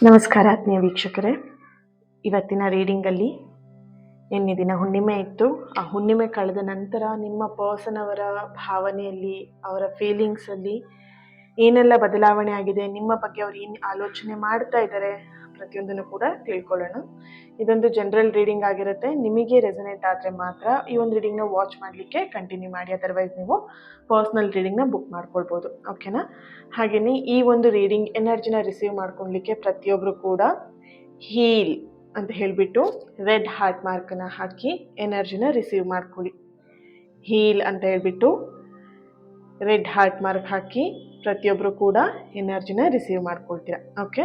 ನಮಸ್ಕಾರ ಆತ್ಮೀಯ ವೀಕ್ಷಕರೇ. ಇವತ್ತಿನ ರೀಡಿಂಗಲ್ಲಿ ನಿನ್ನೆ ದಿನ ಹುಣ್ಣಿಮೆ ಇತ್ತು. ಆ ಹುಣ್ಣಿಮೆ ಕಳೆದ ನಂತರ ನಿಮ್ಮ ಪರ್ಸನ್ ಅವರ ಭಾವನೆಯಲ್ಲಿ, ಅವರ ಫೀಲಿಂಗ್ಸಲ್ಲಿ ಏನೆಲ್ಲ ಬದಲಾವಣೆ ಆಗಿದೆ, ನಿಮ್ಮ ಬಗ್ಗೆ ಅವ್ರು ಏನು ಆಲೋಚನೆ ಮಾಡ್ತಾ ಇದ್ದಾರೆ, ಪ್ರತಿಯೊಂದನ್ನು ಕೂಡ ತಿಳ್ಕೊಳ್ಳೋಣ. ಇದೊಂದು ಜನರಲ್ ರೀಡಿಂಗ್ ಆಗಿರುತ್ತೆ. ನಿಮಗೆ ರೆಸನೇಟ್ ಆದರೆ ಮಾತ್ರ ಈ ಒಂದು ರೀಡಿಂಗ್ನ ವಾಚ್ ಮಾಡಲಿಕ್ಕೆ ಕಂಟಿನ್ಯೂ ಮಾಡಿ, ಅದರ್ವೈಸ್ ನೀವು ಪರ್ಸ್ನಲ್ ರೀಡಿಂಗ್ನ ಬುಕ್ ಮಾಡ್ಕೊಳ್ಬೋದು. ಓಕೆನಾ? ಹಾಗೆಯೇ ಈ ಒಂದು ರೀಡಿಂಗ್ ಎನರ್ಜಿನ ರಿಸೀವ್ ಮಾಡ್ಕೊಳ್ಲಿಕ್ಕೆ ಪ್ರತಿಯೊಬ್ಬರು ಕೂಡ ಹೀಲ್ ಅಂತ ಹೇಳಿಬಿಟ್ಟು ರೆಡ್ ಹಾರ್ಟ್ ಮಾರ್ಕನ್ನು ಹಾಕಿ ಎನರ್ಜಿನ ರಿಸೀವ್ ಮಾಡ್ಕೊಳ್ಳಿ. ಹೀಲ್ ಅಂತ ಹೇಳ್ಬಿಟ್ಟು ರೆಡ್ ಹಾರ್ಟ್ ಮಾರ್ಕ್ ಹಾಕಿ ಪ್ರತಿಯೊಬ್ಬರು ಕೂಡ ಎನರ್ಜಿನ ರಿಸೀವ್ ಮಾಡ್ಕೊಳ್ತೀರಾ. ಓಕೆ,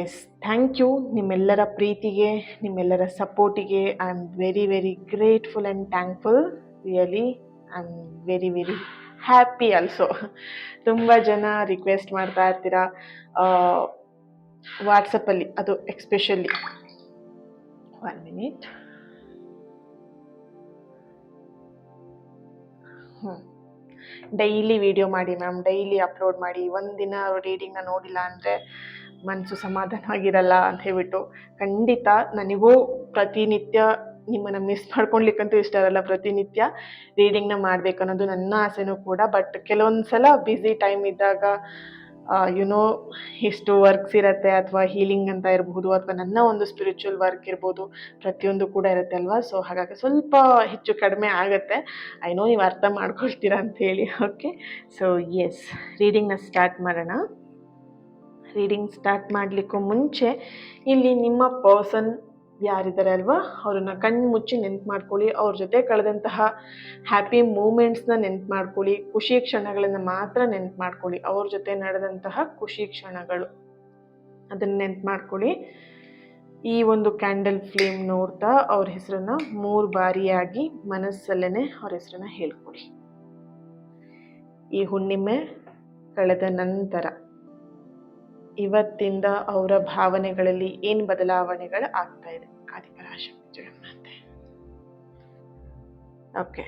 ಎಸ್, ಥ್ಯಾಂಕ್ ಯು ನಿಮ್ಮೆಲ್ಲರ ಪ್ರೀತಿಗೆ, ನಿಮ್ಮೆಲ್ಲರ ಸಪೋರ್ಟಿಗೆ. I am very very grateful and thankful. Really I am very very happy also. ತುಂಬ ಜನ ರಿಕ್ವೆಸ್ಟ್ ಮಾಡ್ತಾ ಇರ್ತೀರಾ ವಾಟ್ಸಪ್ಪಲ್ಲಿ, ಅದು ಎಕ್ಸ್ಪೆಷಲಿ 1 minute. ಡೈಲಿ ವಿಡಿಯೋ ಮಾಡಿ ಮ್ಯಾಮ್, ಡೈಲಿ ಅಪ್ಲೋಡ್ ಮಾಡಿ, ಒಂದಿನ ರೀಡಿಂಗ್ನ ನೋಡಿಲ್ಲ ಅಂದರೆ ಮನಸ್ಸು ಸಮಾಧಾನವಾಗಿರಲ್ಲ ಅಂತ ಹೇಳ್ಬಿಟ್ಟು. ಖಂಡಿತ ನನಗೂ ಪ್ರತಿನಿತ್ಯ ನಿಮ್ಮನ್ನು ಮಿಸ್ ಮಾಡ್ಕೊಳ್ಲಿಕ್ಕಂತೂ ಇಷ್ಟ ಇರಲ್ಲ. ಪ್ರತಿನಿತ್ಯ ರೀಡಿಂಗ್ನ ಮಾಡಬೇಕು ಅನ್ನೋದು ನನ್ನ ಆಸೆನೂ ಕೂಡ. ಬಟ್ ಕೆಲವೊಂದು ಸಲ ಬ್ಯುಸಿ ಟೈಮ್ ಇದ್ದಾಗ ಎಷ್ಟು ವರ್ಕ್ಸ್ ಇರುತ್ತೆ, ಅಥವಾ ಹೀಲಿಂಗ್ ಅಂತ ಇರಬಹುದು, ಅಥವಾ ನನ್ನ ಒಂದು ಸ್ಪಿರಿಚುವಲ್ ವರ್ಕ್ ಇರ್ಬೋದು, ಪ್ರತಿಯೊಂದು ಕೂಡ ಇರುತ್ತೆ ಅಲ್ವಾ. ಸೊ ಹಾಗಾಗಿ ಸ್ವಲ್ಪ ಹೆಚ್ಚು ಕಡಿಮೆ ಆಗುತ್ತೆ. ಐ ನೋ ನೀವು ಅರ್ಥ ಮಾಡ್ಕೊಳ್ತೀರಾ ಅಂತ ಹೇಳಿ. ಓಕೆ, ಸೊ ಎಸ್, ರೀಡಿಂಗ್ನ ಸ್ಟಾರ್ಟ್ ಮಾಡೋಣ. ರೀಡಿಂಗ್ ಸ್ಟಾರ್ಟ್ ಮಾಡಲಿಕ್ಕೂ ಮುಂಚೆ ಇಲ್ಲಿ ನಿಮ್ಮ ಪರ್ಸನ್ ಯಾರಿದ್ದಾರೆ ಅಲ್ವಾ, ಅವ್ರನ್ನ ಕಣ್ಣು ಮುಚ್ಚಿ ನೆನ್ಪು ಮಾಡ್ಕೊಳ್ಳಿ. ಅವ್ರ ಜೊತೆ ಕಳೆದಂತಹ ಹ್ಯಾಪಿ ಮೂಮೆಂಟ್ಸ್ನ ನೆನ್ಪು ಮಾಡ್ಕೊಳ್ಳಿ. ಖುಷಿ ಕ್ಷಣಗಳನ್ನು ಮಾತ್ರ ನೆನ್ಪು ಮಾಡ್ಕೊಳ್ಳಿ. ಅವ್ರ ಜೊತೆ ನಡೆದಂತಹ ಖುಷಿ ಕ್ಷಣಗಳು ಅದನ್ನು ನೆನ್ಪು ಮಾಡ್ಕೊಳ್ಳಿ. ಈ ಒಂದು ಕ್ಯಾಂಡಲ್ ಫ್ಲೇಮ್ ನೋಡ್ತಾ ಅವ್ರ ಹೆಸರನ್ನ 3 ಬಾರಿಯಾಗಿ ಮನಸ್ಸಲ್ಲೇ ಅವ್ರ ಹೆಸರನ್ನ ಹೇಳ್ಕೊಳ್ಳಿ. ಈ ಹುಣ್ಣಿಮೆ ಕಳೆದ ನಂತರ ಇವತ್ತಿಂದ ಅವರ ಭಾವನೆಗಳಲ್ಲಿ ಏನು ಬದಲಾವಣೆಗಳು ಆಗ್ತಾ ಇದೆ. ಆದಿಪರಾಶಕ್ತಿ ಜಗನ್ಮಾತೆ. ಓಕೆ,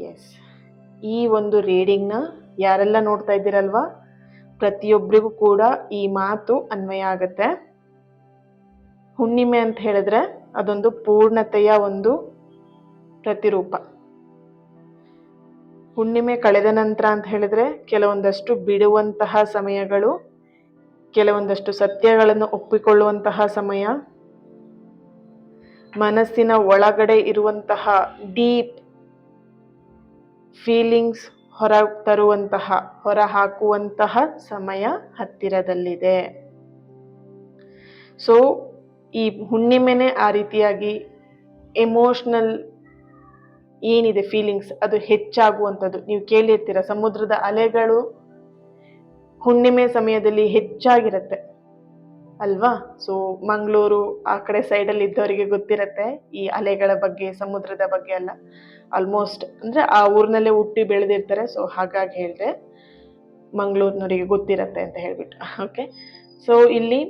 ಎಸ್, ಈ ಒಂದು ರೀಡಿಂಗ್ನ ಯಾರೆಲ್ಲ ನೋಡ್ತಾ ಇದ್ದೀರಲ್ವಾ, ಪ್ರತಿಯೊಬ್ಬರಿಗೂ ಕೂಡ ಈ ಮಾತು ಅನ್ವಯ ಆಗುತ್ತೆ. ಹುಣ್ಣಿಮೆ ಅಂತ ಹೇಳಿದ್ರೆ ಅದೊಂದು ಪೂರ್ಣತೆಯ ಒಂದು ಪ್ರತಿರೂಪ. ಹುಣ್ಣಿಮೆ ಕಳೆದ ನಂತರ ಅಂತ ಹೇಳಿದ್ರೆ ಕೆಲವೊಂದಷ್ಟು ಬಿಡುವಂತಹ ಸಮಯಗಳು, ಕೆಲವೊಂದಷ್ಟು ಸತ್ಯಗಳನ್ನು ಒಪ್ಪಿಕೊಳ್ಳುವಂತಹ ಸಮಯ, ಮನಸ್ಸಿನ ಒಳಗಡೆ ಇರುವಂತಹ ಡೀಪ್ ಫೀಲಿಂಗ್ಸ್ ಹೊರ ತರುವಂತಹ, ಹೊರ ಹಾಕುವಂತಹ ಸಮಯ ಹತ್ತಿರದಲ್ಲಿದೆ. ಸೊ ಈ ಹುಣ್ಣಿಮೆನೆ ಆ ರೀತಿಯಾಗಿ ಎಮೋಷ್ನಲ್ ಏನಿದೆ ಫೀಲಿಂಗ್ಸ್ ಅದು ಹೆಚ್ಚಾಗುವಂಥದ್ದು. ನೀವು ಕೇಳಿರ್ತೀರ, ಸಮುದ್ರದ ಅಲೆಗಳು ಹುಣ್ಣಿಮೆ ಸಮಯದಲ್ಲಿ ಹೆಚ್ಚಾಗಿರುತ್ತೆ ಅಲ್ವಾ. ಸೊ ಮಂಗಳೂರು ಆ ಕಡೆ ಸೈಡಲ್ಲಿ ಇದ್ದವರಿಗೆ ಗೊತ್ತಿರತ್ತೆ ಈ ಅಲೆಗಳ ಬಗ್ಗೆ, ಸಮುದ್ರದ ಬಗ್ಗೆ ಎಲ್ಲ. ಆಲ್ಮೋಸ್ಟ್ ಅಂದರೆ ಆ ಊರಿನಲ್ಲೇ ಹುಟ್ಟಿ ಬೆಳೆದಿರ್ತಾರೆ. ಸೊ ಹಾಗಾಗಿ ಹೇಳಿದೆ ಮಂಗಳೂರಿನವರಿಗೆ ಗೊತ್ತಿರತ್ತೆ ಅಂತ ಹೇಳ್ಬಿಟ್ಟು. ಓಕೆ, ಸೊ ಇಲ್ಲಿ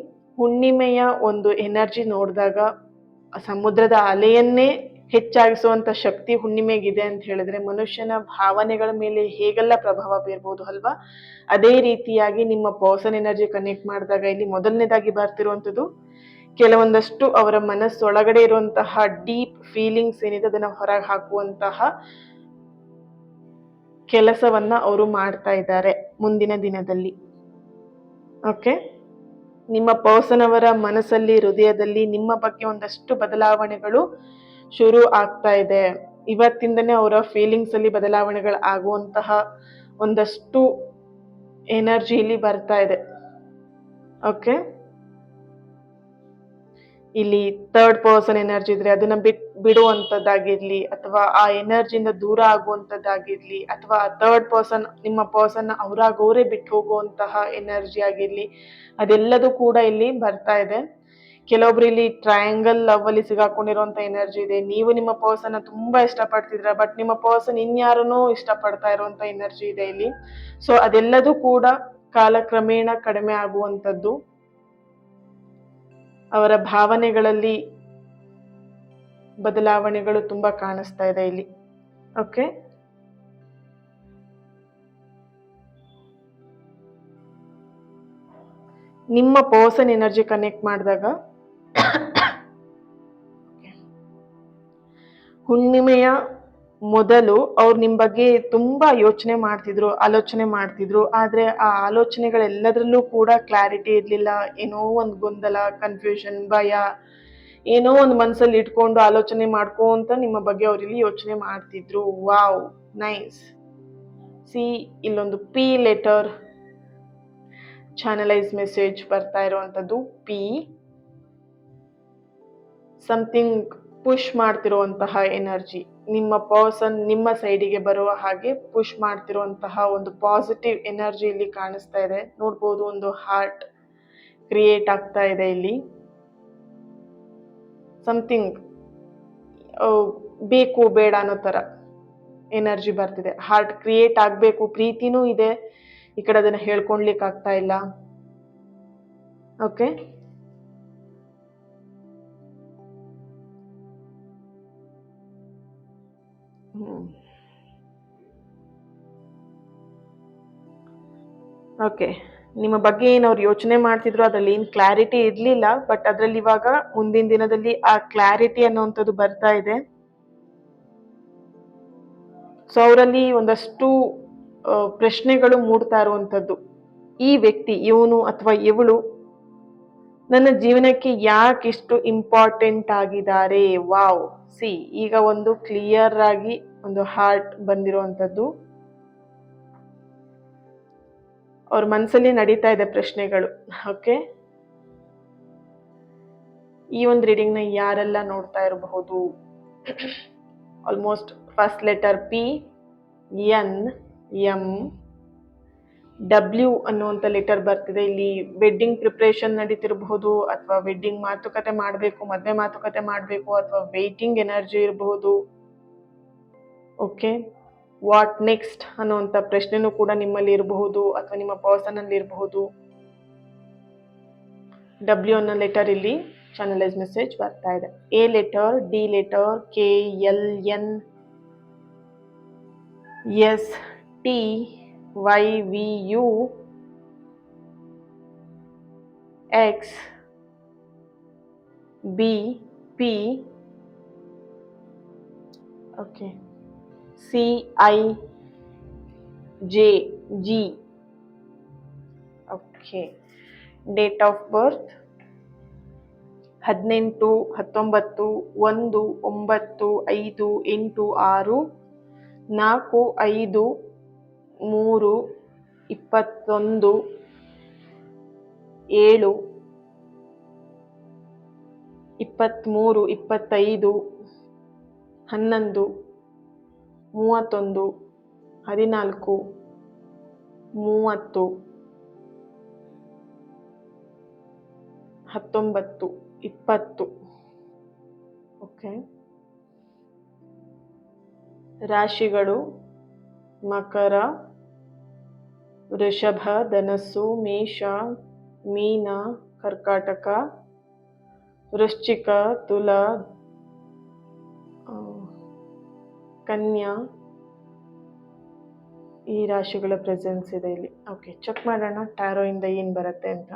ಹುಣ್ಣಿಮೆಯ ಒಂದು ಎನರ್ಜಿ ನೋಡಿದಾಗ ಸಮುದ್ರದ ಅಲೆಯನ್ನೇ ಹೆಚ್ಚಾಗಿಸುವಂಥ ಶಕ್ತಿ ಹುಣ್ಣಿಮೆಗಿದೆ ಅಂತ ಹೇಳಿದ್ರೆ ಮನುಷ್ಯನ ಭಾವನೆಗಳ ಮೇಲೆ ಹೇಗೆಲ್ಲ ಪ್ರಭಾವ ಬೀರ್ಬೋದು ಅಲ್ವಾ. ಅದೇ ರೀತಿಯಾಗಿ ನಿಮ್ಮ ಪರ್ಸನ್ ಎನರ್ಜಿ ಕನೆಕ್ಟ್ ಮಾಡಿದಾಗ ಇಲ್ಲಿ ಮೊದಲನೇದಾಗಿ ಬರ್ತಿರುವಂಥದ್ದು ಕೆಲವೊಂದಷ್ಟು ಅವರ ಮನಸ್ಸೊಳಗಡೆ ಇರುವಂತಹ ಡೀಪ್ ಫೀಲಿಂಗ್ಸ್ ಏನಿದೆ ಅದನ್ನು ಹೊರಗೆ ಹಾಕುವಂತಹ ಕೆಲಸವನ್ನ ಅವರು ಮಾಡ್ತಾ ಇದ್ದಾರೆ ಮುಂದಿನ ದಿನದಲ್ಲಿ. ಓಕೆ, ನಿಮ್ಮ ಪರ್ಸನ್ ಅವರ ಮನಸ್ಸಲ್ಲಿ, ಹೃದಯದಲ್ಲಿ ನಿಮ್ಮ ಬಗ್ಗೆ ಒಂದಷ್ಟು ಬದಲಾವಣೆಗಳು ಶುರು ಆಗ್ತಾ ಇದೆ. ಇವತ್ತಿಂದನೇ ಅವರ ಫೀಲಿಂಗ್ಸ್ ಅಲ್ಲಿ ಬದಲಾವಣೆಗಳು ಆಗುವಂತಹ ಒಂದಷ್ಟು ಎನರ್ಜಿ ಇಲ್ಲಿ ಬರ್ತಾ ಇದೆ. ಓಕೆ, ಇಲ್ಲಿ ಥರ್ಡ್ ಪರ್ಸನ್ ಎನರ್ಜಿ ಇದ್ರೆ ಅದನ್ನ ಬಿಡುವಂಥದ್ದಾಗಿರ್ಲಿ, ಅಥವಾ ಆ ಎನರ್ಜಿಯಿಂದ ದೂರ ಆಗುವಂಥದ್ದಾಗಿರ್ಲಿ, ಅಥವಾ ಆ ಥರ್ಡ್ ಪರ್ಸನ್ ನಿಮ್ಮ ಪರ್ಸನ್ ಅವರಾಗವರೇ ಬಿಟ್ಟು ಹೋಗುವಂತಹ ಎನರ್ಜಿ ಆಗಿರ್ಲಿ, ಅದೆಲ್ಲದೂ ಕೂಡ ಇಲ್ಲಿ ಬರ್ತಾ ಇದೆ. ಕೆಲವೊಬ್ರು ಇಲ್ಲಿ ಟ್ರಯಾಂಗಲ್ ಲವ್ ಅಲ್ಲಿ ಸಿಗಾಕೊಂಡಿರುವಂತ ಎನರ್ಜಿ ಇದೆ. ನೀವು ನಿಮ್ಮ ಪರ್ಸನ್ ತುಂಬಾ ಇಷ್ಟಪಡ್ತಿದ್ರ, ಬಟ್ ನಿಮ್ಮ ಪರ್ಸನ್ ಇನ್ಯಾರನ್ನೋ ಇಷ್ಟಪಡ್ತಾ ಇರುವಂತ ಎನರ್ಜಿ ಇದೆ ಇಲ್ಲಿ. ಸೊ ಅದೆಲ್ಲದೂ ಕೂಡ ಕಾಲಕ್ರಮೇಣ ಕಡಿಮೆ ಆಗುವಂಥದ್ದು. ಅವರ ಭಾವನೆಗಳಲ್ಲಿ ಬದಲಾವಣೆಗಳು ತುಂಬಾ ಕಾಣಿಸ್ತಾ ಇದೆ ಇಲ್ಲಿ. ಓಕೆ, ನಿಮ್ಮ ಪರ್ಸನ್ ಎನರ್ಜಿ ಕನೆಕ್ಟ್ ಮಾಡಿದಾಗ ಹುಣ್ಣಿಮೆಯ ಮೊದಲು ಅವ್ರು ನಿಮ್ಮ ಬಗ್ಗೆ ತುಂಬಾ ಆಲೋಚನೆ ಮಾಡ್ತಿದ್ರು, ಆದ್ರೆ ಆ ಆಲೋಚನೆಗಳೆಲ್ಲದರಲ್ಲೂ ಕೂಡ ಕ್ಲಾರಿಟಿ ಇರ್ಲಿಲ್ಲ. ಏನೋ ಒಂದು ಗೊಂದಲ, ಕನ್ಫ್ಯೂಷನ್, ಭಯ, ಏನೋ ಒಂದು ಮನಸ್ಸಲ್ಲಿ ಇಟ್ಕೊಂಡು ಆಲೋಚನೆ ಮಾಡ್ಕೊಂತ ನಿಮ್ಮ ಬಗ್ಗೆ ಅವರಿಲ್ಲಿ ಯೋಚನೆ ಮಾಡ್ತಿದ್ರು. Wow, nice. ಸಿ, ಇಲ್ಲೊಂದು ಪಿ ಲೆಟರ್ ಚಾನಲೈಸ್ ಮೆಸೇಜ್ ಬರ್ತಾ ಇರುವಂತದ್ದು. ಪಿ, ಸಮಥಿಂಗ್ ಪುಷ್ ಮಾಡ್ತಿರುವಂತಹ ಎನರ್ಜಿ, ನಿಮ್ಮ ಪರ್ಸನ್ ನಿಮ್ಮ ಸೈಡಿಗೆ ಬರುವ ಹಾಗೆ ಪುಷ್ ಮಾಡ್ತಿರುವಂತಹ ಒಂದು ಪಾಸಿಟಿವ್ ಎನರ್ಜಿ ಇಲ್ಲಿ ಕಾಣಿಸ್ತಾ ಇದೆ. ನೋಡ್ಬೋದು, ಒಂದು ಹಾರ್ಟ್ ಕ್ರಿಯೇಟ್ ಆಗ್ತಾ ಇದೆ ಇಲ್ಲಿ. ಸಮಥಿಂಗ್ ಬೇಕು ಬೇಡ ಅನ್ನೋ ತರ ಎನರ್ಜಿ ಬರ್ತಿದೆ. ಹಾರ್ಟ್ ಕ್ರಿಯೇಟ್ ಆಗ್ಬೇಕು, ಪ್ರೀತಿನೂ ಇದೆ, ಈ ಕಡೆ ಅದನ್ನ ಹೇಳ್ಕೊಳ್ಲಿಕ್ಕೆ ಆಗ್ತಾ ಇಲ್ಲ. Okay, okay. ನಿಮ್ಮ ಬಗ್ಗೆ ಏನು ಅವ್ರು ಯೋಚನೆ ಮಾಡ್ತಿದ್ರು ಅದ್ರಲ್ಲಿ ಏನ್ ಕ್ಲಾರಿಟಿ ಇರ್ಲಿಲ್ಲ, ಬಟ್ ಅದ್ರಲ್ಲಿ ಇವಾಗ ಮುಂದಿನ ದಿನದಲ್ಲಿ ಆ ಕ್ಲಾರಿಟಿ ಅನ್ನುವಂಥದ್ದು ಬರ್ತಾ ಇದೆ. ಸೊ ಅವರಲ್ಲಿ ಒಂದಷ್ಟು ಪ್ರಶ್ನೆಗಳು ಮೂಡ್ತಾ ಇರುವಂತದ್ದು. ಈ ವ್ಯಕ್ತಿ, ಇವನು ಅಥವಾ ಇವಳು ನನ್ನ ಜೀವನಕ್ಕೆ ಯಾಕಿಷ್ಟು ಇಂಪಾರ್ಟೆಂಟ್ ಆಗಿದ್ದಾರೆ? ವಾವ್, ಸಿ, ಈಗ ಒಂದು ಕ್ಲಿಯರ್ ಆಗಿ ಒಂದು ಹಾರ್ಟ್ ಬಂದಿರುವಂತದ್ದು. ಅವ್ರ ಮನಸ್ಸಲ್ಲಿ ನಡೀತಾ ಇದೆ ಪ್ರಶ್ನೆಗಳು. ಓಕೆ, ಈ ಒಂದು ರೀಡಿಂಗ್ ನ ಯಾರೆಲ್ಲ ನೋಡ್ತಾ ಇರಬಹುದು? Almost first letter P, N, M, W ಅನ್ನುವಂಥ ಲೆಟರ್ ಬರ್ತಿದೆ. ಇಲ್ಲಿ ವೆಡ್ಡಿಂಗ್ ಪ್ರಿಪ್ರೇಷನ್ ನಡೀತಿರಬಹುದು, ಅಥವಾ ವೆಡ್ಡಿಂಗ್ ಮಾತುಕತೆ ಮಾಡಬೇಕು, ಮದುವೆ ಮಾತುಕತೆ ಮಾಡಬೇಕು, ಅಥವಾ ವೇಟಿಂಗ್ ಎನರ್ಜಿ ಇರಬಹುದು. ಓಕೆ, ವಾಟ್ ನೆಕ್ಸ್ಟ್ ಅನ್ನುವಂಥ ಪ್ರಶ್ನೆನೂ ಕೂಡ ನಿಮ್ಮಲ್ಲಿ ಇರಬಹುದು, ಅಥವಾ ನಿಮ್ಮ ಪರ್ಸನ್ ಅಲ್ಲಿ ಇರಬಹುದು. ಡಬ್ಲ್ಯೂ ಅನ್ನೋ ಲೆಟರ್ ಇಲ್ಲಿ ಚಾನಲೈಸ್ ಮೆಸೇಜ್ ಬರ್ತಾ ಇದೆ. A letter, D letter, K, L, N, S, T, Y, V, U, X, B, P, okay, C, I, J, G. Okay, date of birth 18, 19, 1, 9, 5, 8, 6, 4, 5, 3, 21, 7, 23, 25, 11, 31, 14, 30, 19, 20. Okay, ರಾಶಿಗಳು ಮಕರ, ವೃಷಭ, ಧನಸ್ಸು, ಮೇಷ, ಮೀನ, ಕರ್ಕಾಟಕ, ವೃಶ್ಚಿಕ, ತುಲ, ಕನ್ಯಾ. ಈ ರಾಶಿಗಳ ಪ್ರೆಸೆನ್ಸ್ ಇದೆ ಇಲ್ಲಿ. ಓಕೆ, ಚೆಕ್ ಮಾಡೋಣ ಟ್ಯಾರೋ ಇಂದ ಏನ್ ಬರುತ್ತೆ ಅಂತ.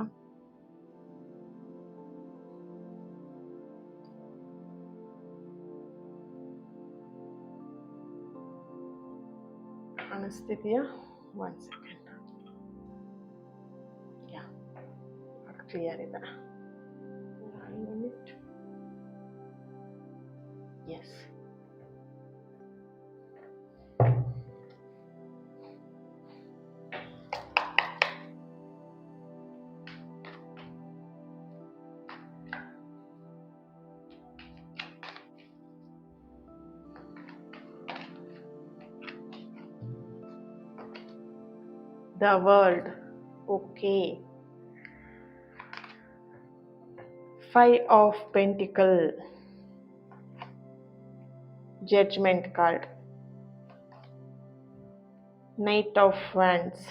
ಕಾಣಿಸ್ತಿದೆಯಾ? 1 ಸೆಕೆಂಡ್. ಯಾ, ಕ್ಲಿಯರ್ ಇದೆ. 1 minute. Yes, the world. Okay, 5 of Pentacle, Judgment card, Knight of Wands,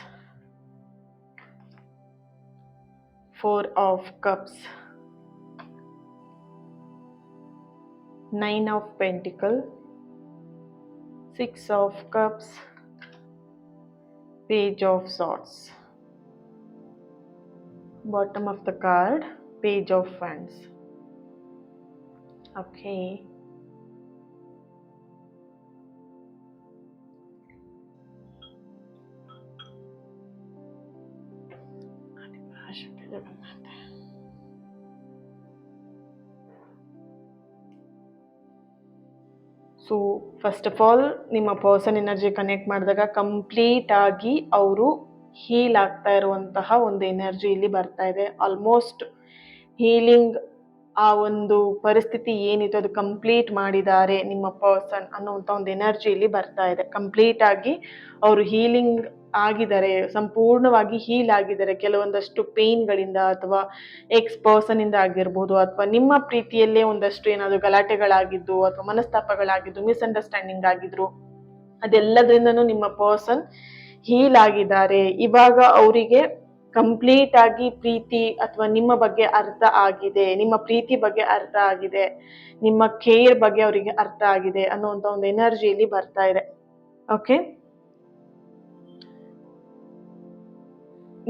4 of Cups, 9 of Pentacle, 6 of Cups, Page of Swords. Bottom of the card, Page of Wands. Okay. So first of all ನಿಮ್ಮ person energy connect ಮಾಡಿದಾಗ complete ಆಗಿ ಅವರು heal ಆಗ್ತಾ ಇರುವಂತಹ ಒಂದು energy ಇಲ್ಲಿ ಬರ್ತಾ ಇದೆ. ಆಲ್ಮೋಸ್ಟ್ ಹೀಲಿಂಗ್ ಆ ಒಂದು ಪರಿಸ್ಥಿತಿ ಏನಿತ್ತು ಅದು ಕಂಪ್ಲೀಟ್ ಮಾಡಿದ್ದಾರೆ ನಿಮ್ಮ ಪರ್ಸನ್ ಅನ್ನುವಂಥ ಒಂದು ಎನರ್ಜಿ ಇಲ್ಲಿ ಬರ್ತಾ ಇದೆ. ಕಂಪ್ಲೀಟ್ ಆಗಿ ಅವರು ಹೀಲಿಂಗ್ ಆಗಿದ್ದಾರೆ, ಸಂಪೂರ್ಣವಾಗಿ ಹೀಲ್ ಆಗಿದ್ದಾರೆ. ಕೆಲವೊಂದಷ್ಟು ಪೇನ್ಗಳಿಂದ ಅಥವಾ ಎಕ್ಸ್ ಪರ್ಸನ್ ಇಂದ ಆಗಿರ್ಬೋದು, ಅಥವಾ ನಿಮ್ಮ ಪ್ರೀತಿಯಲ್ಲೇ ಒಂದಷ್ಟು ಏನಾದ್ರು ಗಲಾಟೆಗಳಾಗಿದ್ದು ಅಥವಾ ಮನಸ್ತಾಪಗಳಾಗಿದ್ದು, ಮಿಸ್ಅಂಡರ್ಸ್ಟ್ಯಾಂಡಿಂಗ್ ಆಗಿದ್ರು, ಅದೆಲ್ಲದ್ರಿಂದನೂ ನಿಮ್ಮ ಪರ್ಸನ್ ಹೀಲ್ ಆಗಿದ್ದಾರೆ. ಇವಾಗ ಅವರಿಗೆ ಕಂಪ್ಲೀಟ್ ಆಗಿ ಪ್ರೀತಿ ಅಥವಾ ನಿಮ್ಮ ಬಗ್ಗೆ ಅರ್ಥ ಆಗಿದೆ, ನಿಮ್ಮ ಪ್ರೀತಿ ಬಗ್ಗೆ ಅರ್ಥ ಆಗಿದೆ, ನಿಮ್ಮ ಕೇರ್ ಬಗ್ಗೆ ಅವರಿಗೆ ಅರ್ಥ ಆಗಿದೆ ಅನ್ನುವಂಥ ಒಂದು ಎನರ್ಜಿ ಇಲ್ಲಿ ಬರ್ತಾ ಇದೆ. ಓಕೆ,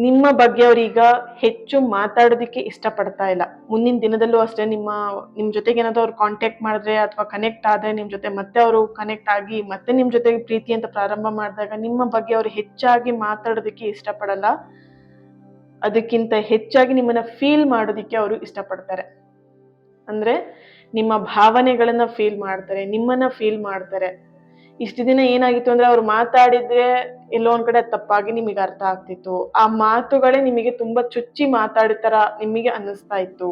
ನಿಮ್ಮ ಬಗ್ಗೆ ಅವ್ರೀಗ ಹೆಚ್ಚು ಮಾತಾಡೋದಕ್ಕೆ ಇಷ್ಟಪಡ್ತಾ ಇಲ್ಲ. ಮುಂದಿನ ದಿನದಲ್ಲೂ ಅಷ್ಟೇ ನಿಮ್ ಜೊತೆಗೆ ಏನಾದ್ರು ಅವ್ರು ಕಾಂಟ್ಯಾಕ್ಟ್ ಮಾಡಿದ್ರೆ ಅಥವಾ ಕನೆಕ್ಟ್ ಆದ್ರೆ ನಿಮ್ ಜೊತೆ ಮತ್ತೆ ಅವರು ಕನೆಕ್ಟ್ ಆಗಿ ಮತ್ತೆ ನಿಮ್ ಜೊತೆಗೆ ಪ್ರೀತಿ ಅಂತ ಪ್ರಾರಂಭ ಮಾಡಿದಾಗ ನಿಮ್ಮ ಬಗ್ಗೆ ಅವ್ರು ಹೆಚ್ಚಾಗಿ ಮಾತಾಡೋದಕ್ಕೆ ಇಷ್ಟಪಡಲ್ಲ. ಅದಕ್ಕಿಂತ ಹೆಚ್ಚಾಗಿ ನಿಮ್ಮನ್ನ ಫೀಲ್ ಮಾಡೋದಿಕ್ಕೆ ಅವರು ಇಷ್ಟಪಡ್ತಾರೆ. ಅಂದ್ರೆ ನಿಮ್ಮ ಭಾವನೆಗಳನ್ನ ಫೀಲ್ ಮಾಡ್ತಾರೆ, ನಿಮ್ಮನ್ನ ಫೀಲ್ ಮಾಡ್ತಾರೆ. ಇಷ್ಟು ದಿನ ಏನಾಗಿತ್ತು ಅಂದ್ರೆ ಅವ್ರು ಮಾತಾಡಿದ್ರೆ ಎಲ್ಲೋ ಒಂದ್ ಕಡೆ ತಪ್ಪಾಗಿ ನಿಮಗೆ ಅರ್ಥ ಆಗ್ತಿತ್ತು. ಆ ಮಾತುಗಳೇ ನಿಮಗೆ ತುಂಬಾ ಚುಚ್ಚಿ ಮಾತಾಡಿತರ ನಿಮಗೆ ಅನ್ನಿಸ್ತಾ ಇತ್ತು.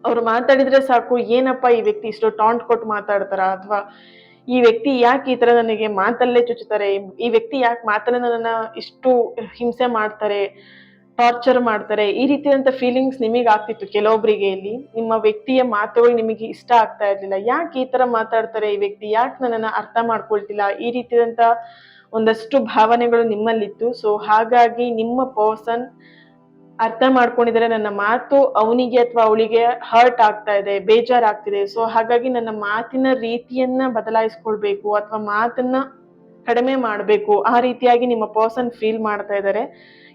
ಅವ್ರು ಮಾತಾಡಿದ್ರೆ ಸಾಕು, ಏನಪ್ಪಾ ಈ ವ್ಯಕ್ತಿ ಇಷ್ಟು ಟಾಂಟ್ ಕೊಟ್ಟು ಮಾತಾಡ್ತಾರ, ಅಥವಾ ಈ ವ್ಯಕ್ತಿ ಯಾಕೆ ಈ ತರ ನನಗೆ ಮಾತಲ್ಲೇ ಚುಚ್ಚುತ್ತಾರೆ, ಈ ವ್ಯಕ್ತಿ ಯಾಕೆ ಮಾತಲ್ಲೇ ನನ್ನ ಇಷ್ಟು ಹಿಂಸೆ ಮಾಡ್ತಾರೆ, ಟಾರ್ಚರ್ ಮಾಡ್ತಾರೆ, ಈ ರೀತಿಯಾದಂತ ಫೀಲಿಂಗ್ಸ್ ನಿಮಗೆ ಆಗ್ತಿತ್ತು ಕೆಲವೊಬ್ಬರಿಗೆ. ಇಲ್ಲಿ ನಿಮ್ಮ ವ್ಯಕ್ತಿಯ ಮಾತುಗಳು ನಿಮಗೆ ಇಷ್ಟ ಆಗ್ತಾ ಇರ್ಲಿಲ್ಲ. ಯಾಕೆ ಈ ತರ ಮಾತಾಡ್ತಾರೆ ಈ ವ್ಯಕ್ತಿ, ಯಾಕೆ ನನ್ನನ್ನ ಅರ್ಥ ಮಾಡ್ಕೊಳ್ತಿಲ್ಲ, ಈ ರೀತಿಯಾದಂತ ಒಂದಷ್ಟು ಭಾವನೆಗಳು ನಿಮ್ಮಲ್ಲಿತ್ತು. ಸೊ ಹಾಗಾಗಿ ನಿಮ್ಮ ಪರ್ಸನ್ ಅರ್ಥ ಮಾಡ್ಕೊಂಡಿದ್ದಾರೆ, ನನ್ನ ಮಾತು ಅವನಿಗೆ ಅಥವಾ ಅವಳಿಗೆ ಹರ್ಟ್ ಆಗ್ತಾ ಇದೆ, ಬೇಜಾರಾಗ್ತಿದೆ. ಸೊ ಹಾಗಾಗಿ ನನ್ನ ಮಾತಿನ ರೀತಿಯನ್ನ ಬದಲಾಯಿಸ್ಕೊಳ್ಬೇಕು ಅಥವಾ ಮಾತನ್ನ ಕಡಿಮೆ ಮಾಡ್ಬೇಕು, ಆ ರೀತಿಯಾಗಿ ನಿಮ್ಮ ಪರ್ಸನ್ ಫೀಲ್ ಮಾಡ್ತಾ ಇದ್ದಾರೆ.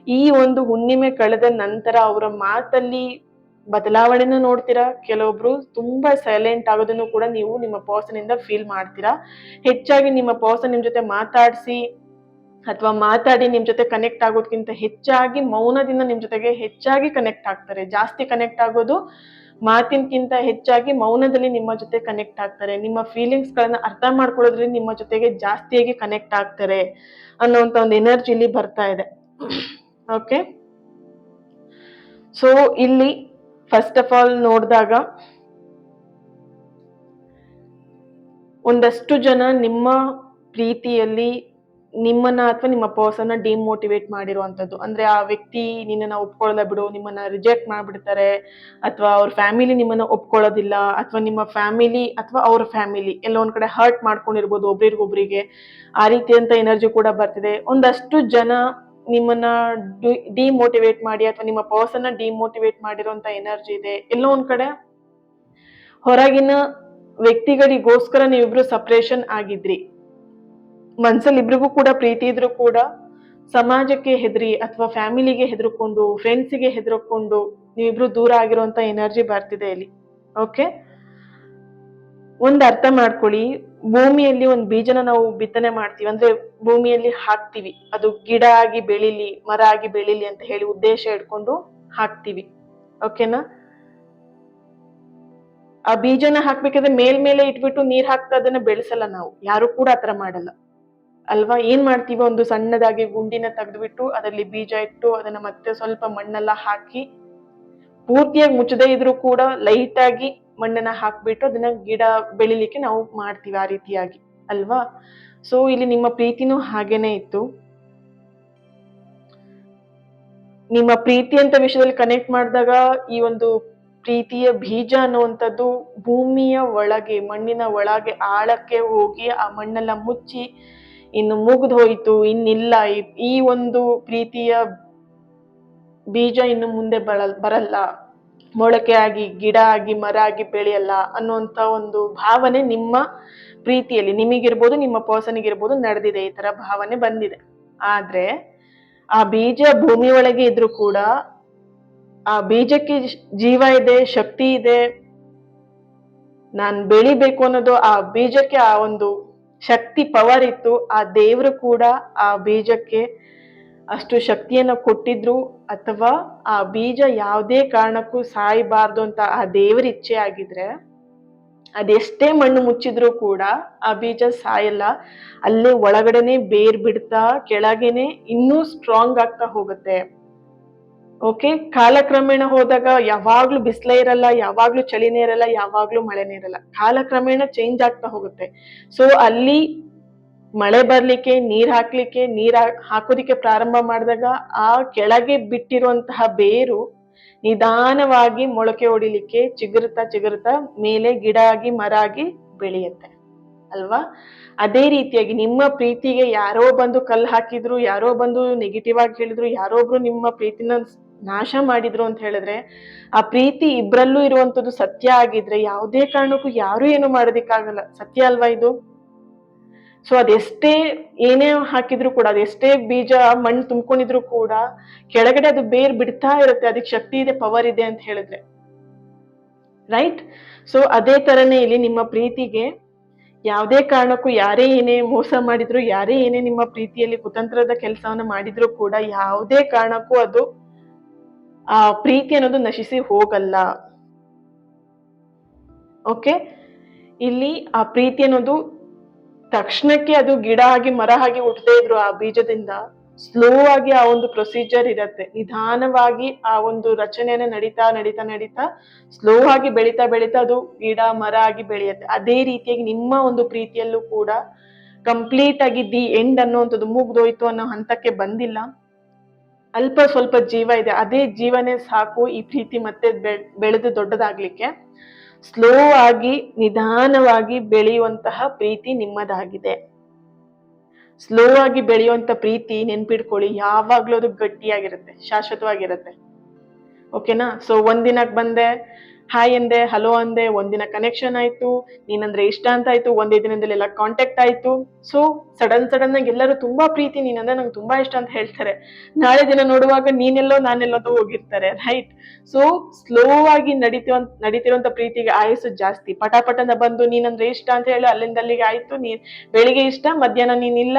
ಈ ಒಂದು ಹುಣ್ಣಿಮೆ ಕಳೆದ ನಂತರ ಅವರ ಮಾತಲ್ಲಿ ಬದಲಾವಣೆನ ನೋಡ್ತೀರಾ. ಕೆಲವೊಬ್ರು ತುಂಬಾ ಸೈಲೆಂಟ್ ಆಗೋದನ್ನು ಕೂಡ ನೀವು ನಿಮ್ಮ ಪರ್ಸನ್ ಇಂದ ಫೀಲ್ ಮಾಡ್ತೀರಾ. ಹೆಚ್ಚಾಗಿ ನಿಮ್ಮ ಪರ್ಸನ್ ನಿಮ್ ಜೊತೆ ಮಾತಾಡಿಸಿ ಅಥವಾ ಮಾತಾಡಿ ನಿಮ್ ಜೊತೆ ಕನೆಕ್ಟ್ ಆಗೋದ್ಕಿಂತ ಹೆಚ್ಚಾಗಿ ಮೌನದಿಂದ ನಿಮ್ ಜೊತೆಗೆ ಹೆಚ್ಚಾಗಿ ಕನೆಕ್ಟ್ ಆಗ್ತಾರೆ. ಜಾಸ್ತಿ ಕನೆಕ್ಟ್ ಆಗೋದು ಮಾತಿನಕ್ಕಿಂತ ಹೆಚ್ಚಾಗಿ ಮೌನದಲ್ಲಿ ನಿಮ್ಮ ಜೊತೆ ಕನೆಕ್ಟ್ ಆಗ್ತಾರೆ. ನಿಮ್ಮ ಫೀಲಿಂಗ್ಸ್ ಗಳನ್ನ ಅರ್ಥ ಮಾಡ್ಕೊಳ್ಳೋದ್ರಿಂದ ನಿಮ್ಮ ಜೊತೆಗೆ ಜಾಸ್ತಿಯಾಗಿ ಕನೆಕ್ಟ್ ಆಗ್ತಾರೆ ಅನ್ನೋಂತ ಒಂದು ಎನರ್ಜಿ ಇಲ್ಲಿ ಬರ್ತಾ ಇದೆ. ಓಕೆ, ಸೊ ಇಲ್ಲಿ ಫಸ್ಟ್ ಆಫ್ ಆಲ್ ನೋಡಿದಾಗ ಒಂದಷ್ಟು ಜನ ನಿಮ್ಮ ಪ್ರೀತಿಯಲ್ಲಿ ನಿಮ್ಮನ್ನ ಅಥವಾ ನಿಮ್ಮ ಪರ್ಸನ್ ಡಿಮೋಟಿವೇಟ್ ಮಾಡಿರುವಂತದ್ದು. ಅಂದ್ರೆ ಆ ವ್ಯಕ್ತಿ ನಿನ್ನನ್ನ ಒಪ್ಕೊಳ್ಳಲ್ಲ ಬಿಡು, ನಿಮ್ಮನ್ನ ರಿಜೆಕ್ಟ್ ಮಾಡ್ಬಿಡ್ತಾರೆ, ಅಥವಾ ಅವ್ರ ಫ್ಯಾಮಿಲಿ ನಿಮ್ಮನ್ನ ಒಪ್ಕೊಳ್ಳೋದಿಲ್ಲ, ಅಥವಾ ನಿಮ್ಮ ಫ್ಯಾಮಿಲಿ ಅಥವಾ ಅವ್ರ ಫ್ಯಾಮಿಲಿ ಎಲ್ಲ ಒಂದ್ ಕಡೆ ಹರ್ಟ್ ಮಾಡ್ಕೊಂಡಿರ್ಬೋದು ಒಬ್ರಿಗೊಬ್ರಿಗೆ. ಆ ರೀತಿಯಂತ ಎನರ್ಜಿ ಕೂಡ ಬರ್ತಿದೆ. ಒಂದಷ್ಟು ಜನ ನಿಮ್ಮನ್ನ ಡಿಮೋಟಿವೇಟ್ ಮಾಡಿ ಅಥವಾ ನಿಮ್ಮ ಪರ್ಸನ್ ಡಿಮೋಟಿವೇಟ್ ಮಾಡಿರುವಂತ ಎನರ್ಜಿ ಇದೆ. ಎಲ್ಲೋ ಒಂದ್ ಕಡೆ ಹೊರಗಿನ ವ್ಯಕ್ತಿಗಳಿಗೋಸ್ಕರ ನೀವಿಬ್ರು ಸಪ್ರೇಷನ್ ಆಗಿದ್ರಿ. ಮನ್ಸಲ್ಲಿ ಇಬ್ರಿಗೂ ಕೂಡ ಪ್ರೀತಿ ಇದ್ರು ಕೂಡ ಸಮಾಜಕ್ಕೆ ಹೆದರಿ ಅಥವಾ ಫ್ಯಾಮಿಲಿಗೆ ಹೆದರ್ಕೊಂಡು, ಫ್ರೆಂಡ್ಸಿಗೆ ಹೆದರ್ಕೊಂಡು ನೀವಿಬ್ರು ದೂರ ಆಗಿರುವಂತ ಎನರ್ಜಿ ಬರ್ತಿದೆ ಇಲ್ಲಿ. ಓಕೆ, ಒಂದ್ ಅರ್ಥ ಮಾಡ್ಕೊಳ್ಳಿ, ಭೂಮಿಯಲ್ಲಿ ಒಂದ್ ಬೀಜನ ನಾವು ಬಿತ್ತನೆ ಮಾಡ್ತೀವಿ, ಅಂದ್ರೆ ಭೂಮಿಯಲ್ಲಿ ಹಾಕ್ತಿವಿ, ಅದು ಗಿಡ ಆಗಿ ಬೆಳಿಲಿ, ಮರ ಆಗಿ ಬೆಳಿಲಿ ಅಂತ ಹೇಳಿ ಉದ್ದೇಶ ಇಟ್ಕೊಂಡು ಹಾಕ್ತಿವಿ. ಓಕೆನಾ? ಆ ಬೀಜನ ಹಾಕ್ಬೇಕಾದ್ರೆ ಮೇಲ್ಮೇಲೆ ಇಟ್ಬಿಟ್ಟು ನೀರ್ ಹಾಕ್ತಾ ಅದನ್ನ ಬೆಳೆಸಲ್ಲ ನಾವು, ಯಾರು ಕೂಡ ಆತರ ಮಾಡಲ್ಲ ಅಲ್ವಾ? ಏನ್ ಮಾಡ್ತೀವಿ, ಒಂದು ಸಣ್ಣದಾಗಿ ಗುಂಡಿನ ತೆಗೆದ್ಬಿಟ್ಟು ಅದರಲ್ಲಿ ಬೀಜ ಇಟ್ಟು ಅದನ್ನ ಮತ್ತೆ ಸ್ವಲ್ಪ ಮಣ್ಣೆಲ್ಲ ಹಾಕಿ ಪೂರ್ತಿಯಾಗಿ ಮುಚ್ಚದೇ ಇದ್ರು ಕೂಡ ಲೈಟ್ ಆಗಿ ಮಣ್ಣನ್ನ ಹಾಕ್ಬಿಟ್ಟು ಅದನ್ನ ಗಿಡ ಬೆಳಿಲಿಕ್ಕೆ ನಾವು ಮಾಡ್ತೀವಿ ಆ ರೀತಿಯಾಗಿ ಅಲ್ವಾ? ಸೊ ಇಲ್ಲಿ ನಿಮ್ಮ ಪ್ರೀತಿನೂ ಹಾಗೇನೆ ಇತ್ತು. ನಿಮ್ಮ ಪ್ರೀತಿ ಅಂತ ವಿಷಯದಲ್ಲಿ ಕನೆಕ್ಟ್ ಮಾಡಿದಾಗ ಈ ಒಂದು ಪ್ರೀತಿಯ ಬೀಜ ಅನ್ನುವಂಥದ್ದು ಭೂಮಿಯ ಒಳಗೆ, ಮಣ್ಣಿನ ಒಳಗೆ ಆಳಕ್ಕೆ ಹೋಗಿ ಆ ಮಣ್ಣೆಲ್ಲ ಮುಚ್ಚಿ ಇನ್ನು ಮುಗ್ದು ಹೋಯ್ತು, ಇನ್ನಿಲ್ಲ, ಈ ಒಂದು ಪ್ರೀತಿಯ ಬೀಜ ಇನ್ನು ಮುಂದೆ ಬರಲ್ಲ, ಮೊಳಕೆ ಆಗಿ ಗಿಡ ಆಗಿ ಮರ ಆಗಿ ಬೆಳೆಯಲ್ಲ ಅನ್ನುವಂತ ಒಂದು ಭಾವನೆ ನಿಮ್ಮ ಪ್ರೀತಿಯಲ್ಲಿ ನಿಮಗಿರ್ಬೋದು, ನಿಮ್ಮ ಪರ್ಸನ್ಗಿರ್ಬೋದು ನಡೆದಿದೆ. ಈ ತರ ಭಾವನೆ ಬಂದಿದೆ. ಆದ್ರೆ ಆ ಬೀಜ ಭೂಮಿ ಒಳಗೆ ಇದ್ರು ಕೂಡ ಆ ಬೀಜಕ್ಕೆ ಜೀವ ಇದೆ, ಶಕ್ತಿ ಇದೆ, ನಾನ್ ಬೆಳಿಬೇಕು ಅನ್ನೋದು ಆ ಬೀಜಕ್ಕೆ ಆ ಒಂದು ಶಕ್ತಿ ಪವರ್ ಇತ್ತು. ಆ ದೇವ್ರು ಕೂಡ ಆ ಬೀಜಕ್ಕೆ ಅಷ್ಟು ಶಕ್ತಿಯನ್ನ ಕೊಟ್ಟಿದ್ರು, ಅಥವಾ ಆ ಬೀಜ ಯಾವುದೇ ಕಾರಣಕ್ಕೂ ಸಾಯಬಾರ್ದು ಅಂತ ಆ ದೇವರ ಇಚ್ಛೆ ಆಗಿದ್ರೆ ಅದೆಷ್ಟೇ ಮಣ್ಣು ಮುಚ್ಚಿದ್ರು ಕೂಡ ಆ ಬೀಜ ಸಾಯಲ್ಲ. ಅಲ್ಲೇ ಒಳಗಡೆನೆ ಬೇರ್ ಬಿಡ್ತಾ ಕೆಳಗೇನೆ ಇನ್ನೂ ಸ್ಟ್ರಾಂಗ್ ಆಗ್ತಾ ಹೋಗುತ್ತೆ. ಓಕೆ, ಕಾಲಕ್ರಮೇಣ ಹೋದಾಗ ಯಾವಾಗ್ಲೂ ಬಿಸಿಲೇ ಇರಲ್ಲ, ಯಾವಾಗ್ಲೂ ಚಳಿನೇ ಇರಲ್ಲ, ಯಾವಾಗ್ಲೂ ಮಳೆನೇ ಇರಲ್ಲ. ಕಾಲಕ್ರಮೇಣ ಚೇಂಜ್ ಆಗ್ತಾ ಹೋಗುತ್ತೆ. ಸೊ ಅಲ್ಲಿ ಮಳೆ ಬರ್ಲಿಕ್ಕೆ, ನೀರ್ ಹಾಕ್ಲಿಕ್ಕೆ, ಹಾಕೋದಿಕ್ಕೆ ಪ್ರಾರಂಭ ಮಾಡಿದಾಗ ಆ ಕೆಳಗೆ ಬಿಟ್ಟಿರುವಂತಹ ಬೇರು ನಿಧಾನವಾಗಿ ಮೊಳಕೆ ಹೊಡಿಲಿಕ್ಕೆ ಚಿಗುರುತ್ತಾ ಮೇಲೆ ಗಿಡ ಆಗಿ ಮರ ಆಗಿ ಬೆಳೆಯುತ್ತೆ ಅಲ್ವಾ? ಅದೇ ರೀತಿಯಾಗಿ ನಿಮ್ಮ ಪ್ರೀತಿಗೆ ಯಾರೋ ಬಂದು ಕಲ್ಲು ಹಾಕಿದ್ರು, ಯಾರೋ ಬಂದು ನೆಗೆಟಿವ್ ಆಗಿ ಹೇಳಿದ್ರು, ಯಾರೋ ಒಬ್ರು ನಿಮ್ಮ ಪ್ರೀತಿನ ನಾಶ ಮಾಡಿದ್ರು ಅಂತ ಹೇಳಿದ್ರೆ, ಆ ಪ್ರೀತಿ ಇಬ್ರಲ್ಲೂ ಇರುವಂತದ್ದು ಸತ್ಯ ಆಗಿದ್ರೆ ಯಾವುದೇ ಕಾರಣಕ್ಕೂ ಯಾರು ಏನು ಮಾಡೋದಿಕ್ಕಾಗಲ್ಲ. ಸತ್ಯ ಅಲ್ವಾ ಇದು? ಸೊ ಅದೆಷ್ಟೇ ಏನೇ ಹಾಕಿದ್ರು ಕೂಡ, ಅದೆಷ್ಟೇ ಬೀಜ ಮಣ್ಣು ತುಂಬ್ಕೊಂಡಿದ್ರು ಕೂಡ ಕೆಳಗಡೆ ಅದು ಬೇರ್ ಬಿಡ್ತಾ ಇರುತ್ತೆ. ಅದಕ್ಕೆ ಶಕ್ತಿ ಇದೆ, ಪವರ್ ಇದೆ ಅಂತ ಹೇಳಿದ್ರೆ, ರೈಟ್? ಸೊ ಅದೇ ತರನೇ ಇಲ್ಲಿ ನಿಮ್ಮ ಪ್ರೀತಿಗೆ ಯಾವುದೇ ಕಾರಣಕ್ಕೂ ಯಾರೇ ಏನೇ ಮೋಸ ಮಾಡಿದ್ರು, ಯಾರೇ ಏನೇ ನಿಮ್ಮ ಪ್ರೀತಿಯಲ್ಲಿ ಕುತಂತ್ರದ ಕೆಲಸವನ್ನ ಮಾಡಿದ್ರು ಕೂಡ ಯಾವುದೇ ಕಾರಣಕ್ಕೂ ಅದು ಆ ಪ್ರೀತಿ ಅನ್ನೋದು ನಶಿಸಿ ಹೋಗಲ್ಲ. ಓಕೆ, ಇಲ್ಲಿ ಆ ಪ್ರೀತಿ ಅನ್ನೋದು ತಕ್ಷಣಕ್ಕೆ ಅದು ಗಿಡ ಆಗಿ ಮರ ಆಗಿ ಹುಟ್ಟದೇ ಇದ್ರು ಆ ಬೀಜದಿಂದ ಸ್ಲೋ ಆಗಿ ಆ ಒಂದು ಪ್ರೊಸೀಜರ್ ಇರತ್ತೆ. ನಿಧಾನವಾಗಿ ಆ ಒಂದು ರಚನೆಯನ್ನ ನಡೀತಾ ಸ್ಲೋ ಆಗಿ ಬೆಳೀತಾ ಅದು ಗಿಡ ಮರ ಆಗಿ ಬೆಳೆಯುತ್ತೆ. ಅದೇ ರೀತಿಯಾಗಿ ನಿಮ್ಮ ಒಂದು ಪ್ರೀತಿಯಲ್ಲೂ ಕೂಡ ಕಂಪ್ಲೀಟ್ ಆಗಿ ದಿ ಎಂಡ್ ಅನ್ನುವಂಥದ್ದು ಮುಗ್ದೋಯ್ತು ಅನ್ನೋ ಹಂತಕ್ಕೆ ಬಂದಿಲ್ಲ. ಅಲ್ಪ ಸ್ವಲ್ಪ ಜೀವ ಇದೆ, ಅದೇ ಜೀವನೇ ಸಾಕು ಈ ಪ್ರೀತಿ ಮತ್ತೆ ಬೆಳೆದು ದೊಡ್ಡದಾಗ್ಲಿಕ್ಕೆ. ಸ್ಲೋ ಆಗಿ ನಿಧಾನವಾಗಿ ಬೆಳೆಯುವಂತಹ ಪ್ರೀತಿ ನಿಮ್ಮದಾಗಿದೆ. ಸ್ಲೋ ಆಗಿ ಬೆಳೆಯುವಂತ ಪ್ರೀತಿ ನೆನ್ಪಿಡ್ಕೊಳ್ಳಿ, ಯಾವಾಗ್ಲೂ ಅದು ಗಟ್ಟಿಯಾಗಿರುತ್ತೆ, ಶಾಶ್ವತವಾಗಿರುತ್ತೆ. ಓಕೆನಾ? ಸೊ ಒಂದಿನಕ್ ಬಂದೆ, ಹಾಯ್ ಅಂದೆ, ಹಲೋ ಅಂದೆ, ಒಂದಿನ ಕನೆಕ್ಷನ್ ಆಯ್ತು, ನೀನಂದ್ರೆ ಇಷ್ಟ ಅಂತ ಆಯ್ತು, ಒಂದೇ ದಿನದಲ್ಲಿ ಎಲ್ಲ ಕಾಂಟ್ಯಾಕ್ಟ್ ಆಯ್ತು. ಸೊ ಸಡನ್ ಆಗಿ ಎಲ್ಲರೂ ತುಂಬಾ ಪ್ರೀತಿ, ನೀನಂದ್ರೆ ನಂಗೆ ತುಂಬಾ ಇಷ್ಟ ಅಂತ ಹೇಳ್ತಾರೆ. ನಾಳೆ ದಿನ ನೋಡುವಾಗ ನೀನೆಲ್ಲೋ ನಾನೆಲ್ಲೋ ಹೋಗಿರ್ತಾರೆ, ರೈಟ್? ಸೊ ಸ್ಲೋ ಆಗಿ ನಡೀತಿರುವಂತ ಪ್ರೀತಿಗೆ ಆಯಸ್ಸು ಜಾಸ್ತಿ. ಪಟಾಪಟನ ಬಂದು ನೀನಂದ್ರೆ ಇಷ್ಟ ಅಂತ ಹೇಳಿ ಅಲ್ಲಿಂದ ಅಲ್ಲಿಗೆ ಆಯ್ತು, ನೀನ್ ಬೆಳಿಗ್ಗೆ ಇಷ್ಟ, ಮಧ್ಯಾಹ್ನ ನೀನಿಲ್ಲ,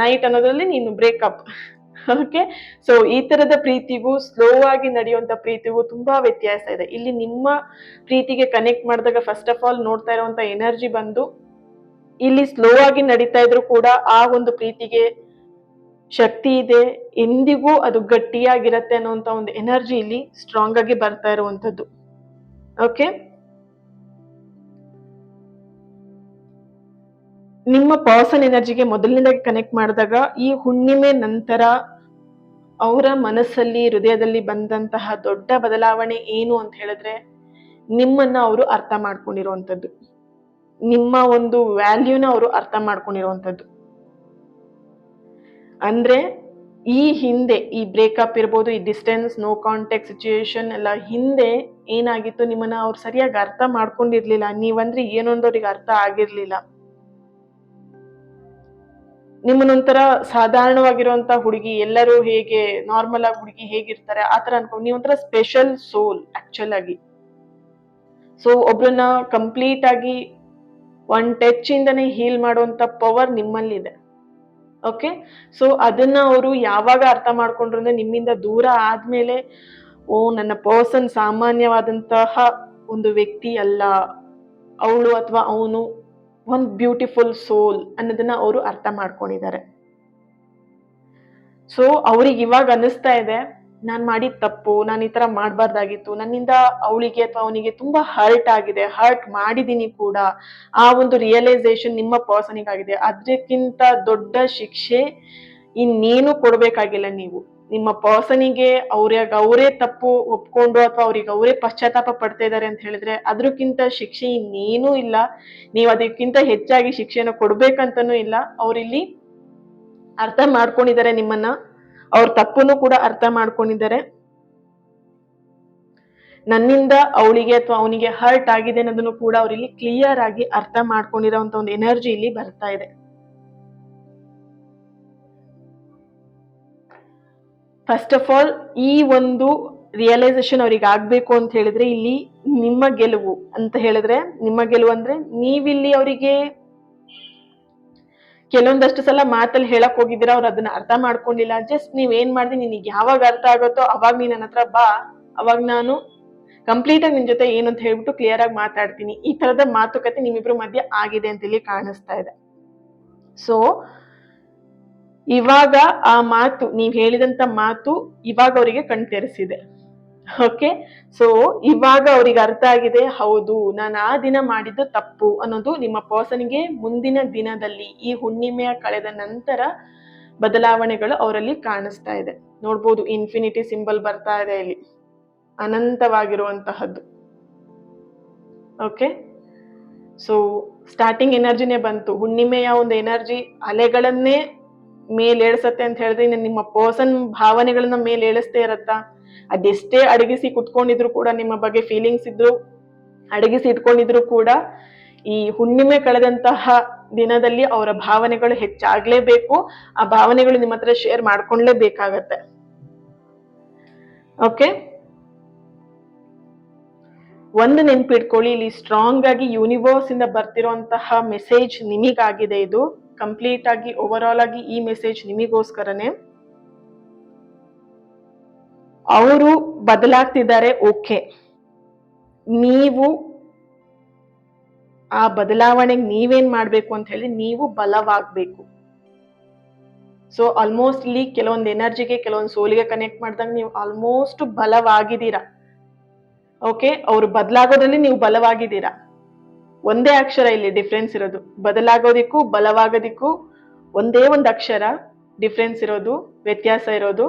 ನೈಟ್ ಅನ್ನೋದ್ರಲ್ಲಿ ನೀನು ಬ್ರೇಕಪ್. ಓಕೆ, ಸೊ ಈ ತರದ ಪ್ರೀತಿಗೂ ಸ್ಲೋ ಆಗಿ ನಡೆಯುವಂತ ಪ್ರೀತಿಗೂ ತುಂಬಾ ವ್ಯತ್ಯಾಸ ಇದೆ. ಇಲ್ಲಿ ನಿಮ್ಮ ಪ್ರೀತಿಗೆ ಕನೆಕ್ಟ್ ಮಾಡಿದಾಗ ಫಸ್ಟ್ ಆಫ್ ಆಲ್ ನೋಡ್ತಾ ಇರುವಂತ ಎನರ್ಜಿ ಬಂದು, ಇಲ್ಲಿ ಸ್ಲೋ ಆಗಿ ನಡೀತಾ ಇದ್ರು ಕೂಡ ಆ ಒಂದು ಪ್ರೀತಿಗೆ ಶಕ್ತಿ ಇದೆ, ಎಂದಿಗೂ ಅದು ಗಟ್ಟಿಯಾಗಿರತ್ತೆ ಅನ್ನುವಂತ ಒಂದು ಎನರ್ಜಿ ಇಲ್ಲಿ ಸ್ಟ್ರಾಂಗ್ ಆಗಿ ಬರ್ತಾ ಇರುವಂತದ್ದು. ಓಕೆ, ನಿಮ್ಮ ಪರ್ಸನ್ ಎನರ್ಜಿಗೆ ಮೊದಲನೇದಾಗಿ ಕನೆಕ್ಟ್ ಮಾಡಿದಾಗ ಈ ಹುಣ್ಣಿಮೆ ನಂತರ ಅವರ ಮನಸ್ಸಲ್ಲಿ, ಹೃದಯದಲ್ಲಿ ಬಂದಂತಹ ದೊಡ್ಡ ಬದಲಾವಣೆ ಏನು ಅಂತ ಹೇಳಿದ್ರೆ, ನಿಮ್ಮನ್ನ ಅವರು ಅರ್ಥ ಮಾಡ್ಕೊಂಡಿರುವಂತದ್ದು, ನಿಮ್ಮ ಒಂದು ವ್ಯಾಲ್ಯೂನ ಅವರು ಅರ್ಥ ಮಾಡ್ಕೊಂಡಿರುವಂತದ್ದು. ಅಂದ್ರೆ ಈ ಹಿಂದೆ ಈ ಬ್ರೇಕಪ್ ಇರ್ಬೋದು, ಈ ಡಿಸ್ಟೆನ್ಸ್, ನೋ ಕಾಂಟ್ಯಾಕ್ಟ್ ಸಿಚುಯೇಷನ್ ಎಲ್ಲ ಹಿಂದೆ ಏನಾಗಿತ್ತು, ನಿಮ್ಮನ್ನ ಅವ್ರು ಸರಿಯಾಗಿ ಅರ್ಥ ಮಾಡ್ಕೊಂಡಿರ್ಲಿಲ್ಲ. ನೀವಂದ್ರೆ ಏನೊಂದು ಅವ್ರಿಗೆ ಅರ್ಥ ಆಗಿರ್ಲಿಲ್ಲ. ನಿಮ್ಮನ್ನೊಂಥರ ಸಾಧಾರಣವಾಗಿರುವಂತ ಹುಡುಗಿ, ಎಲ್ಲರೂ ಹೇಗೆ ನಾರ್ಮಲ್ ಆಗಿ ಹುಡುಗಿ ಹೇಗಿರ್ತಾರೆ ಆತರ ಅನ್ಕೊಂಡು ನೀವೊಂಥರ ಸ್ಪೆಷಲ್ ಸೋಲ್ ಆಕ್ಚುಲ್ ಆಗಿ. ಸೊ ಒಬ್ರನ್ನ ಕಂಪ್ಲೀಟ್ ಆಗಿ ಒನ್ ಟಚ್ ಇಂದನೇ ಹೀಲ್ ಮಾಡುವಂತ ಪವರ್ ನಿಮ್ಮಲ್ಲಿದೆ. ಓಕೆ, ಸೊ ಅದನ್ನ ಅವರು ಯಾವಾಗ ಅರ್ಥ ಮಾಡ್ಕೊಂಡ್ರು ಅಂದ್ರೆ, ನಿಮ್ಮಿಂದ ದೂರ ಆದ್ಮೇಲೆ, ಓ ನನ್ನ ಪರ್ಸನ್ ಸಾಮಾನ್ಯವಾದಂತಹ ಒಂದು ವ್ಯಕ್ತಿ ಅಲ್ಲ, ಅವಳು ಅಥವಾ ಅವನು ಒಂದು ಬ್ಯೂಟಿಫುಲ್ ಸೋಲ್ ಅನ್ನೋದನ್ನ ಅವರು ಅರ್ಥ ಮಾಡ್ಕೊಂಡಿದ್ದಾರೆ. ಸೊ ಅವ್ರಿಗೆ ಇವಾಗ ಅನ್ನಿಸ್ತಾ ಇದೆ, ನಾನ್ ಮಾಡಿದ ತಪ್ಪು, ನಾನು ಈ ತರ ಮಾಡ್ಬಾರ್ದಾಗಿತ್ತು, ನನ್ನಿಂದ ಅವಳಿಗೆ ಅಥವಾ ಅವನಿಗೆ ತುಂಬಾ ಹರ್ಟ್ ಆಗಿದೆ, ಹರ್ಟ್ ಮಾಡಿದೀನಿ ಕೂಡ. ಆ ಒಂದು ರಿಯಲೈಸೇಷನ್ ನಿಮ್ಮ ಪರ್ಸನಿಗೆ ಆಗಿದೆ. ಅದಕ್ಕಿಂತ ದೊಡ್ಡ ಶಿಕ್ಷೆ ಇನ್ನೇನು ಕೊಡ್ಬೇಕಾಗಿಲ್ಲ ನೀವು. ನಿಮ್ಮ ಪರ್ಸನಿಗೆ ಅವರೇ ತಪ್ಪು ಒಪ್ಕೊಂಡು ಅಥವಾ ಅವ್ರಿಗೆ ಅವರೇ ಪಶ್ಚಾತ್ತಾಪ ಪಡ್ತಾ ಇದ್ದಾರೆ ಅಂತ ಹೇಳಿದ್ರೆ ಅದಕ್ಕಿಂತ ಶಿಕ್ಷೆ ಇನ್ನೇನೂ ಇಲ್ಲ. ನೀವು ಅದಕ್ಕಿಂತ ಹೆಚ್ಚಾಗಿ ಶಿಕ್ಷೆನ ಕೊಡ್ಬೇಕಂತನೂ ಇಲ್ಲ. ಅವ್ರಿಲ್ಲಿ ಅರ್ಥ ಮಾಡ್ಕೊಂಡಿದ್ದಾರೆ ನಿಮ್ಮನ್ನ, ಅವ್ರ ತಪ್ಪನ್ನು ಕೂಡ ಅರ್ಥ ಮಾಡ್ಕೊಂಡಿದ್ದಾರೆ. ನನ್ನಿಂದ ಅವಳಿಗೆ ಅಥವಾ ಅವನಿಗೆ ಹರ್ಟ್ ಆಗಿದೆ ಅನ್ನೋದನ್ನು ಕೂಡ ಅವರಿಲ್ಲಿ ಕ್ಲಿಯರ್ ಆಗಿ ಅರ್ಥ ಮಾಡ್ಕೊಂಡಿರೋಂತ ಒಂದು ಎನರ್ಜಿ ಇಲ್ಲಿ ಬರ್ತಾ ಇದೆ. ಫಸ್ಟ್ ಆಫ್ ಆಲ್ ಈ ಒಂದು ರಿಯಲೈಸೇಷನ್ ಅವ್ರಿಗೆ ಆಗ್ಬೇಕು ಅಂತ ಹೇಳಿದ್ರೆ ಇಲ್ಲಿ ನಿಮ್ಮ ಗೆಲುವು ಅಂತ ಹೇಳಿದ್ರೆ, ನಿಮ್ಮ ಗೆಲುವು ಅಂದ್ರೆ ನೀವಿಲ್ಲಿ ಅವರಿಗೆ ಕೆಲವೊಂದಷ್ಟು ಸಲ ಮಾತಲ್ಲಿ ಹೇಳಕ್ ಹೋಗಿದ್ದೀರಾ, ಅವ್ರು ಅದನ್ನ ಅರ್ಥ ಮಾಡ್ಕೊಂಡಿಲ್ಲ. ಜಸ್ಟ್ ನೀವ್ ಏನ್ ಮಾಡ್ದಿ, ನಿನಗೆ ಯಾವಾಗ ಅರ್ಥ ಆಗುತ್ತೋ ಅವಾಗ ನೀನ್ ನನ್ನ ಹತ್ರ ಬಾ, ಅವಾಗ ನಾನು ಕಂಪ್ಲೀಟ್ ಆಗಿ ನಿನ್ ಜೊತೆ ಏನು ಅಂತ ಹೇಳ್ಬಿಟ್ಟು ಕ್ಲಿಯರ್ ಆಗಿ ಮಾತಾಡ್ತೀನಿ. ಈ ತರದ ಮಾತುಕತೆ ನಿಮ್ಮಿಬ್ರು ಮಧ್ಯೆ ಆಗಿದೆ ಅಂತ ಇಲ್ಲಿ ಕಾಣಿಸ್ತಾ ಇದೆ. ಸೊ ಇವಾಗ ಆ ಮಾತು, ನೀವ್ ಹೇಳಿದಂತ ಮಾತು ಇವಾಗ ಅವರಿಗೆ ಕಣ್ತೆರೆಸಿದೆ. ಓಕೆ, ಸೊ ಇವಾಗ ಅವ್ರಿಗೆ ಅರ್ಥ ಆಗಿದೆ, ಹೌದು ನಾನು ಆ ದಿನ ಮಾಡಿದ್ದು ತಪ್ಪು ಅನ್ನೋದು. ನಿಮ್ಮ ಪರ್ಸನ್ಗೆ ಮುಂದಿನ ದಿನದಲ್ಲಿ ಈ ಹುಣ್ಣಿಮೆಯ ಕಳೆದ ನಂತರ ಬದಲಾವಣೆಗಳು ಅವರಲ್ಲಿ ಕಾಣಿಸ್ತಾ ಇದೆ. ನೋಡ್ಬೋದು, ಇನ್ಫಿನಿಟಿ ಸಿಂಬಲ್ ಬರ್ತಾ ಇದೆ ಇಲ್ಲಿ, ಅನಂತವಾಗಿರುವಂತಹದ್ದು. ಓಕೆ, ಸೊ ಸ್ಟಾರ್ಟಿಂಗ್ ಎನರ್ಜಿನೇ ಬಂತು, ಹುಣ್ಣಿಮೆಯ ಒಂದು ಎನರ್ಜಿ ಅಲೆಗಳನ್ನೇ ಮೇಲೇಳಿಸತ್ತೆ ಅಂತ ಹೇಳಿದ್ರೆ ಇನ್ನು ನಿಮ್ಮ ಪರ್ಸನ್ ಭಾವನೆಗಳನ್ನ ಮೇಲೇಳಿಸ್ತೇ ಇರತ್ತಾ? ಅದೆಷ್ಟೇ ಅಡಗಿಸಿ ಕುತ್ಕೊಂಡಿದ್ರು ಕೂಡ, ನಿಮ್ಮ ಬಗ್ಗೆ ಫೀಲಿಂಗ್ಸ್ ಇದ್ರು ಅಡಗಿಸಿ ಇಟ್ಕೊಂಡಿದ್ರು ಕೂಡ, ಈ ಹುಣ್ಣಿಮೆ ಕಳೆದಂತಹ ದಿನದಲ್ಲಿ ಅವರ ಭಾವನೆಗಳು ಹೆಚ್ಚಾಗ್ಲೇಬೇಕು. ಆ ಭಾವನೆಗಳು ನಿಮ್ಮ ಹತ್ರ ಶೇರ್ ಮಾಡ್ಕೊಂಡ್ಲೇಬೇಕಾಗತ್ತೆ. ಓಕೆ, ಒಂದು ನೆನ್ಪಿಟ್ಕೊಳ್ಳಿ, ಇಲ್ಲಿ ಸ್ಟ್ರಾಂಗ್ ಆಗಿ ಯೂನಿವರ್ಸ್ ಇಂದ ಬರ್ತಿರುವಂತಹ ಮೆಸೇಜ್ ನಿಮಗಾಗಿದೆ. ಇದು ಕಂಪ್ಲೀಟ್ ಆಗಿ ಓವರ್ ಆಲ್ ಆಗಿ ಈ ಮೆಸೇಜ್ ನಿಮಗೋಸ್ಕರನೇ. ಅವರು ಬದಲಾಗ್ತಿದ್ದಾರೆ, ಓಕೆ, ನೀವು ಆ ಬದಲಾವಣೆಗೆ ನೀವೇನ್ ಮಾಡ್ಬೇಕು ಅಂತ ಹೇಳಿ, ನೀವು ಬಲವಾಗ್ಬೇಕು. ಸೊ ಆಲ್ಮೋಸ್ಟ್ ಇಲ್ಲಿ ಕೆಲವೊಂದು ಎನರ್ಜಿಗೆ, ಕೆಲವೊಂದು ಸೋಲಿಗೆ ಕನೆಕ್ಟ್ ಮಾಡಿದಾಗ ನೀವು ಆಲ್ಮೋಸ್ಟ್ ಬಲವಾಗಿದ್ದೀರಾ. ಓಕೆ, ಅವ್ರು ಬದಲಾಗೋದ್ರಲ್ಲಿ ನೀವು ಬಲವಾಗಿದ್ದೀರಾ. ಒಂದೇ ಅಕ್ಷರ ಇಲ್ಲಿ ಡಿಫ್ರೆನ್ಸ್ ಇರೋದು, ಬದಲಾಗೋದಿಕ್ಕೂ ಬಲವಾಗೋದಿಕ್ಕೂ ಒಂದೇ ಒಂದು ಅಕ್ಷರ ಡಿಫ್ರೆನ್ಸ್ ಇರೋದು, ವ್ಯತ್ಯಾಸ ಇರೋದು.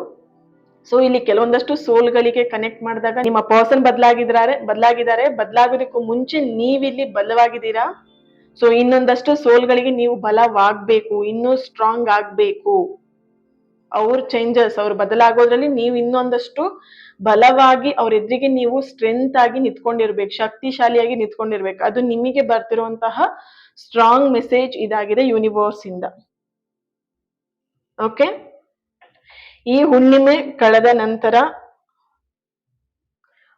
ಸೊ ಇಲ್ಲಿ ಕೆಲವೊಂದಷ್ಟು ಸೋಲ್ಗಳಿಗೆ ಕನೆಕ್ಟ್ ಮಾಡಿದಾಗ ನಿಮ್ಮ ಪರ್ಸನ್ ಬದಲಾಗಿದ್ದಾರೆ, ಬದಲಾಗೋದಕ್ಕೂ ಮುಂಚೆ ನೀವಿಲ್ಲಿ ಬಲವಾಗಿದ್ದೀರಾ. ಸೊ ಇನ್ನೊಂದಷ್ಟು ಸೋಲ್ಗಳಿಗೆ ನೀವು ಬಲವಾಗ್ಬೇಕು, ಇನ್ನೂ ಸ್ಟ್ರಾಂಗ್ ಆಗ್ಬೇಕು. ಅವ್ರ ಚೇಂಜಸ್, ಅವ್ರು ಬದಲಾಗೋದ್ರಲ್ಲಿ ನೀವು ಇನ್ನೊಂದಷ್ಟು ಬಲವಾಗಿ ಅವ್ರ ಎದುರಿಗೆ ನೀವು ಸ್ಟ್ರೆಂತ್ ಆಗಿ ನಿಂತ್ಕೊಂಡಿರ್ಬೇಕು, ಶಕ್ತಿಶಾಲಿಯಾಗಿ ನಿಂತ್ಕೊಂಡಿರ್ಬೇಕು. ಅದು ನಿಮಗೆ ಬರ್ತಿರುವಂತಹ ಸ್ಟ್ರಾಂಗ್ ಮೆಸೇಜ್ ಇದಾಗಿದೆ ಯೂನಿವರ್ಸ್ ಇಂದ. ಓಕೆ, ಈ ಹುಣ್ಣಿಮೆ ಕಳೆದ ನಂತರ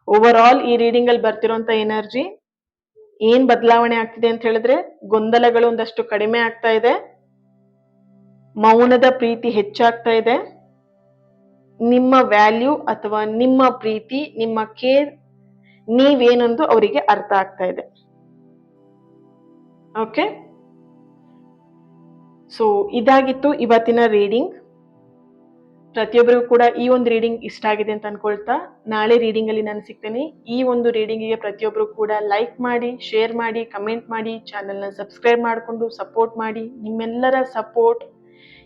ಓವರ್ ಆಲ್ ಈ ರೀಡಿಂಗ್ ಅಲ್ಲಿ ಬರ್ತಿರುವಂತ ಎನರ್ಜಿ ಏನ್ ಬದಲಾವಣೆ ಆಗ್ತಿದೆ ಅಂತ ಹೇಳಿದ್ರೆ, ಗೊಂದಲಗಳು ಒಂದಷ್ಟು ಕಡಿಮೆ ಆಗ್ತಾ ಇದೆ, ಮೌನದ ಪ್ರೀತಿ ಹೆಚ್ಚಾಗ್ತಾ ಇದೆ, ನಿಮ್ಮ ವ್ಯಾಲ್ಯೂ ಅಥವಾ ನಿಮ್ಮ ಪ್ರೀತಿ, ನಿಮ್ಮ ಕೇರ್ ನೀವೇನೊಂದು ಅವರಿಗೆ ಅರ್ಥ ಆಗ್ತಾ ಇದೆ. ಓಕೆ, ಸೊ ಇದಾಗಿತ್ತು ಇವತ್ತಿನ ರೀಡಿಂಗ್. ಪ್ರತಿಯೊಬ್ಬರಿಗೂ ಕೂಡ ಈ ಒಂದು ರೀಡಿಂಗ್ ಇಷ್ಟ ಆಗಿದೆ ಅಂತ ಅನ್ಕೊಳ್ತಾ, ನಾಳೆ ರೀಡಿಂಗ್ ಅಲ್ಲಿ ನಾನು ಸಿಗ್ತೇನೆ. ಈ ಒಂದು ರೀಡಿಂಗಿಗೆ ಪ್ರತಿಯೊಬ್ಬರು ಕೂಡ ಲೈಕ್ ಮಾಡಿ, ಶೇರ್ ಮಾಡಿ, ಕಮೆಂಟ್ ಮಾಡಿ, ಚಾನೆಲ್ನ ಸಬ್ಸ್ಕ್ರೈಬ್ ಮಾಡಿಕೊಂಡು ಸಪೋರ್ಟ್ ಮಾಡಿ. ನಿಮ್ಮೆಲ್ಲರ ಸಪೋರ್ಟ್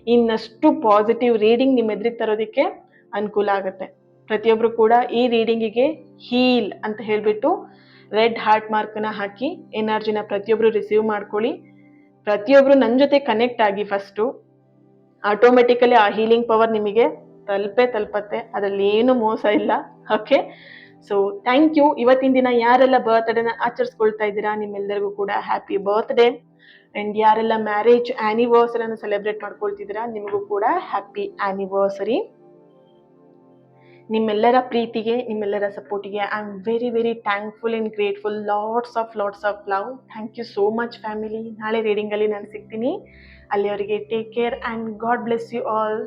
ಇನ್ನಷ್ಟು ಪಾಸಿಟಿವ್ ರೀಡಿಂಗ್ ನಿಮ್ಮ ಎದುರಿಗೆ ತರೋದಕ್ಕೆ ಅನುಕೂಲ ಆಗುತ್ತೆ. ಪ್ರತಿಯೊಬ್ಬರು ಕೂಡ ಈ ರೀಡಿಂಗಿಗೆ ಹೀಲ್ ಅಂತ ಹೇಳ್ಬಿಟ್ಟು ರೆಡ್ ಹಾರ್ಟ್ ಮಾರ್ಕ್ನ ಹಾಕಿ ಎನರ್ಜಿನ ಪ್ರತಿಯೊಬ್ಬರು ರಿಸೀವ್ ಮಾಡ್ಕೊಳ್ಳಿ. ಪ್ರತಿಯೊಬ್ಬರು ನನ್ನ ಜೊತೆ ಕನೆಕ್ಟ್ ಆಗಿ ಫಸ್ಟು, ಆಟೋಮೆಟಿಕಲಿ ಆ ಹೀಲಿಂಗ್ ಪವರ್ ನಿಮಗೆ ತಲುಪತ್ತೆ, ಅದರಲ್ಲಿ ಏನು ಮೋಸ ಇಲ್ಲ. Okay, so thank you. ಇವತ್ತಿನ ದಿನ ಯಾರೆಲ್ಲ ಬರ್ತ್ಡೇನ ಆಚರಿಸ್ಕೊಳ್ತಾ ಇದ್ದೀರಾ, ನಿಮ್ಮೆಲ್ಲರಿಗೂ ಕೂಡ ಹ್ಯಾಪಿ ಬರ್ತ್ಡೇ. ಅಂಡ್ ಯಾರೆಲ್ಲ ಮ್ಯಾರೇಜ್ ಆನಿವರ್ಸರಿನ ಸೆಲೆಬ್ರೇಟ್ ಮಾಡ್ಕೊಳ್ತಿದ್ದೀರಾ, ನಿಮಗೂ ಕೂಡ ಹ್ಯಾಪಿ ಆನಿವರ್ಸರಿ. ನಿಮ್ಮೆಲ್ಲರ ಪ್ರೀತಿಗೆ, ನಿಮ್ಮೆಲ್ಲರ ಸಪೋರ್ಟಿಗೆ I am very very thankful and grateful. Lots of love. Thank you so much family. ನಾಳೆ ರೀಡಿಂಗ್ ಅಲ್ಲಿ ನಾನು ಸಿಗ್ತೀನಿ. ಅಲ್ಲಿವರೆಗೆ take care and God bless you all.